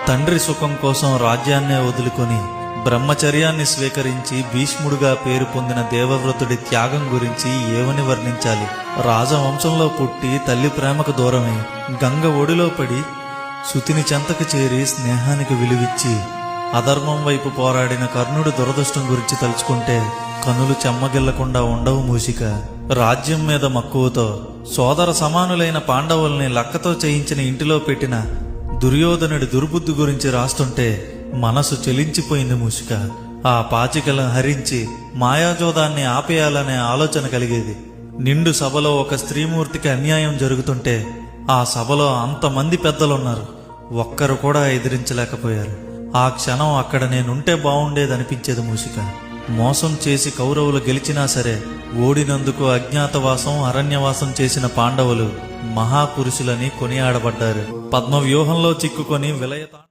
తండ్రి సుఖం కోసం రాజ్యాన్నే వదులుకొని బ్రహ్మచర్యాన్ని స్వీకరించి భీష్ముడిగా పేరు పొందిన దేవవ్రతుడి త్యాగం గురించి ఏమని వర్ణించాలి? రాజవంశంలో పుట్టి తల్లి ప్రేమకు దూరమై గంగ ఒడిలో పడి సుతిని చెంతకు చేరి స్నేహానికి విలువిచ్చి అధర్మం వైపు పోరాడిన కర్ణుడి దురదృష్టం గురించి తలుచుకుంటే కనులు చెమ్మగిల్లకుండా ఉండవు మూషిక. రాజ్యం మీద మక్కువతో సోదర సమానులైన పాండవుల్ని లక్కతో చేయించిన ఇంటిలో పెట్టిన దుర్యోధనుడి దుర్బుద్ధి గురించి రాస్తుంటే మనసు చెలించిపోయింది మూషిక. ఆ పాచికలను హరించి మాయాజోదాన్ని ఆపేయాలనే ఆలోచన కలిగేది. నిండు సభలో ఒక స్త్రీమూర్తికి అన్యాయం జరుగుతుంటే ఆ సభలో అంతమంది పెద్దలున్నారు, ఒక్కరు కూడా ఎదిరించలేకపోయారు. ఆ క్షణం అక్కడ నేనుంటే బావుండేదనిపించేది మూషిక. మోసం చేసి కౌరవులు గెలిచినా సరే ఓడినందుకు అజ్ఞాతవాసం అరణ్యవాసం చేసిన పాండవులు మహాపురుషులని కొనియాడబడ్డారు. పద్మవ్యూహంలో చిక్కుకొని విలయత